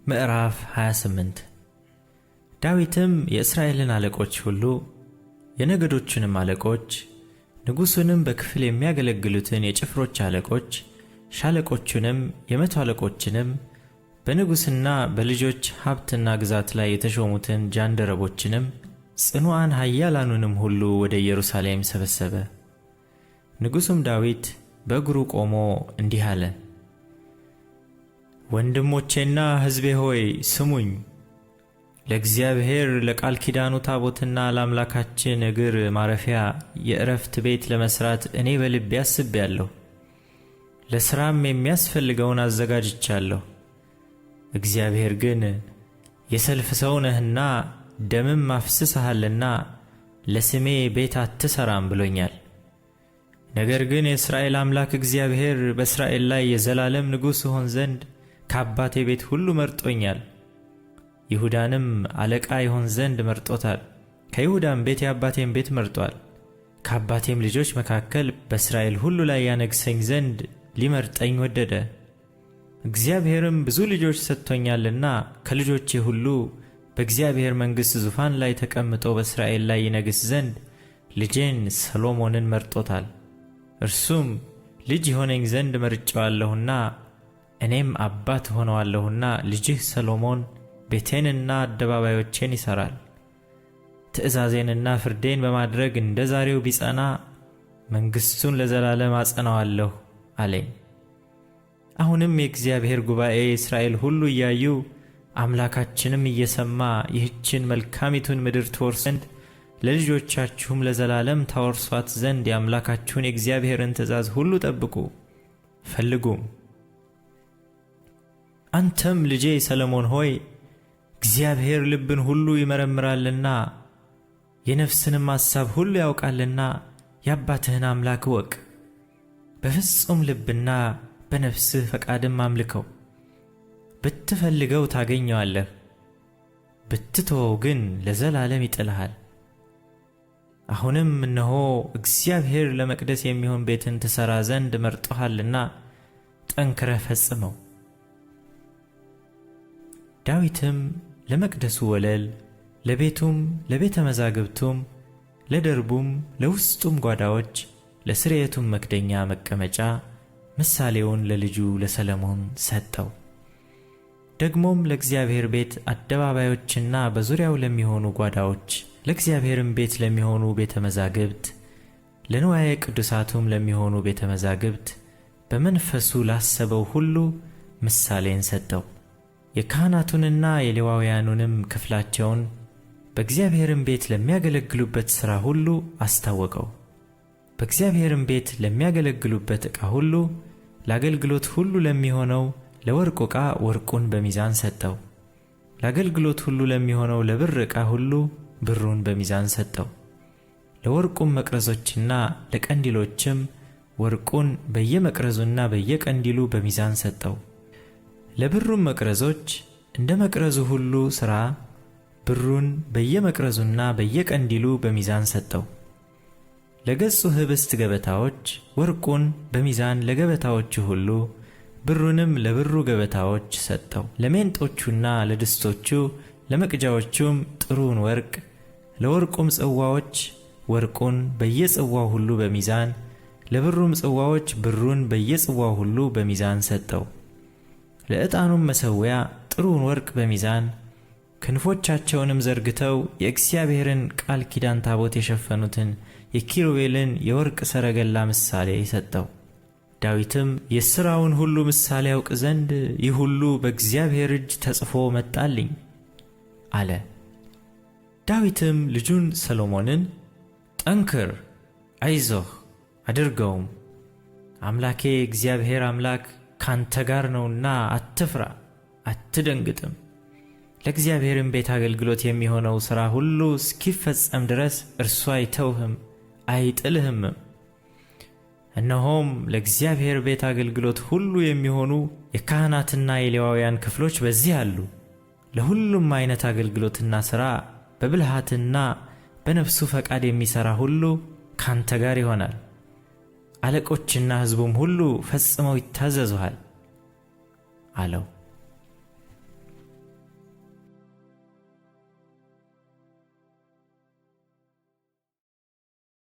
ምዕራፍ 28 ዳዊትም የእስራኤልን አለቆች ሁሉ የነገዶችንም አለቆች ንጉሡንም በክፍል የሚያገለግሉትን የጭፍሮች አለቆች ሻለቆቹንም የመቶ አለቆችንም በንጉሥና በልጆች ሀብትና ግዛት ላይ የተሾሙትን ጃንደረቦችንም ጽኑዓን ኃያላኑንም ሁሉ ወደ ኢየሩሳሌም ሰበሰበ። ንጉሡም ዳዊት በእግሩ ቆሞ እንዲህ አለ። ወንድሞቼና ሕዝቤ ሆይ ስሙኝ። ለእግዚአብሔር ለቃል ኪዳኑ ታቦትና ለአምላካችን እግር ማረፊያ የዕረፍት ቤት ለመሥራት እኔ በልቤ አስቤአለሁ። ለሥራም የሚያስፈልገውን አዘጋጅቻለሁ። እግዚአብሔር ግን የሰልፍ ሰው ነህና ደምም አፍስሰሃልና ለስሜ ቤት አትሠራም ብሎኛል። ነገር ግን የእስራኤል አምላክ እግዚአብሔር በእስራኤል ላይ የዘላለም ንጉሥ እሆን ዘንድ ከአባቴ ቤት ሁሉ መርጦኛል። ይሁዳንም አለቃ ይሆን ዘንድ መርጦታል። ከይሁዳም ቤት የአባቴን ቤት መርጧል። ከአባቴም ልጆች መካከል በእስራኤል ሁሉ ላይ ያነግሠኝ ዘንድ ሊመርጠኝ ወደደ። እግዚአብሔርም ብዙ ልጆች ሰጥቶኛልና ከልጆቼ ሁሉ በእግዚአብሔር መንግሥት ዙፋን ላይ ተቀምጦ በእስራኤል ላይ ይነግሥ ዘንድ ልጄን ሰሎሞንን መርጦታል። እርሱም ልጅ ይሆነኝ ዘንድ መርጬዋለሁና እኔም አባት ሆነዋለሁና ልጅህ ሰሎሞን ቤቴንና አደባባዮቼን ይሠራል። ትእዛዜንና ፍርዴን በማድረግ እንደ ዛሬው ቢጸና መንግሥቱን ለዘላለም አጸናዋለሁ አለኝ። አሁንም የእግዚአብሔር ጉባኤ እስራኤል ሁሉ እያዩ አምላካችንም እየሰማ ይህችን መልካሚቱን ምድር ትወርሱ ዘንድ ለልጆቻችሁም ለዘላለም ታወርሷት ዘንድ የአምላካችሁን የእግዚአብሔርን ትእዛዝ ሁሉ ጠብቁ ፈልጉም። አንተም ልጄ ሰሎሞን ሆይ እግዚአብሔር ልብን ሁሉ ይመረምራልና የነፍስንም ሐሳብ ሁሉ ያውቃልና የአባትህን አምላክ እወቅ። በፍጹም ልብና በነፍስህ ፈቃድም አምልከው። ብትፈልገው ታገኘዋለህ፣ ብትተወው ግን ለዘላለም ይጥልሃል። አሁንም እነሆ እግዚአብሔር ለመቅደስ የሚሆን ቤትን ትሠራ ዘንድ መርጦሃልና ጠንክረህ ፈጽመው። ዳዊትም ለመቅደሱ ወለል፣ ለቤቱም፣ ለቤተ መዛግብቱም፣ ለደርቡም፣ ለውስጡም ጓዳዎች፣ ለስርየቱም መክደኛ መቀመጫ ምሳሌውን ለልጁ ለሰሎሞን ሰጠው። ደግሞም ለእግዚአብሔር ቤት አደባባዮችና በዙሪያው ለሚሆኑ ጓዳዎች፣ ለእግዚአብሔርም ቤት ለሚሆኑ ቤተ መዛግብት፣ ለንዋየ ቅዱሳቱም ለሚሆኑ ቤተ መዛግብት በመንፈሱ ላሰበው ሁሉ ምሳሌን ሰጠው። የካህናቱንና የሌዋውያኑንም ክፍላቸውን በእግዚአብሔርም ቤት ለሚያገለግሉበት ሥራ ሁሉ አስታወቀው። በእግዚአብሔርም ቤት ለሚያገለግሉበት ዕቃ ሁሉ፣ ለአገልግሎት ሁሉ ለሚሆነው ለወርቁ ዕቃ ወርቁን በሚዛን ሰጠው። ለአገልግሎት ሁሉ ለሚሆነው ለብር ዕቃ ሁሉ ብሩን በሚዛን ሰጠው። ለወርቁም መቅረዞችና ለቀንዲሎችም ወርቁን በየመቅረዙና በየቀንዲሉ በሚዛን ሰጠው። ለብሩም መቅረዞች እንደ መቅረዙ ሁሉ ሥራ ብሩን በየመቅረዙና በየቀንዲሉ በሚዛን ሰጠው። ለገጹ ኅብስት ገበታዎች ወርቁን በሚዛን ለገበታዎቹ ሁሉ፣ ብሩንም ለብሩ ገበታዎች ሰጠው። ለሜንጦቹና ለድስቶቹ ለመቅጃዎቹም ጥሩውን ወርቅ፣ ለወርቁም ጽዋዎች ወርቁን በየጽዋው ሁሉ በሚዛን፣ ለብሩም ጽዋዎች ብሩን በየጽዋው ሁሉ በሚዛን ሰጠው። ለዕጣኑም መሠዊያ ጥሩውን ወርቅ በሚዛን፣ ክንፎቻቸውንም ዘርግተው የእግዚአብሔርን ቃል ኪዳን ታቦት የሸፈኑትን የኪሩቤልን የወርቅ ሰረገላ ምሳሌ ሰጠው። ዳዊትም የሥራውን ሁሉ ምሳሌ ያውቅ ዘንድ ይህ ሁሉ በእግዚአብሔር እጅ ተጽፎ መጣልኝ አለ። ዳዊትም ልጁን ሰሎሞንን ጠንክር፣ አይዞህ፣ አድርገውም፣ አምላኬ እግዚአብሔር አምላክ ካንተ ጋር ነውና አትፍራ፣ አትደንግጥም። ለእግዚአብሔርም ቤት አገልግሎት የሚሆነው ሥራ ሁሉ እስኪፈጸም ድረስ እርሱ አይተውህም አይጥልህምም። እነሆም ለእግዚአብሔር ቤት አገልግሎት ሁሉ የሚሆኑ የካህናትና የሌዋውያን ክፍሎች በዚህ አሉ። ለሁሉም ዓይነት አገልግሎትና ሥራ በብልሃትና በነፍሱ ፈቃድ የሚሠራ ሁሉ ካንተ ጋር ይሆናል። አለቆችና ሕዝቡም ሁሉ ፈጽመው ይታዘዙሃል አለው።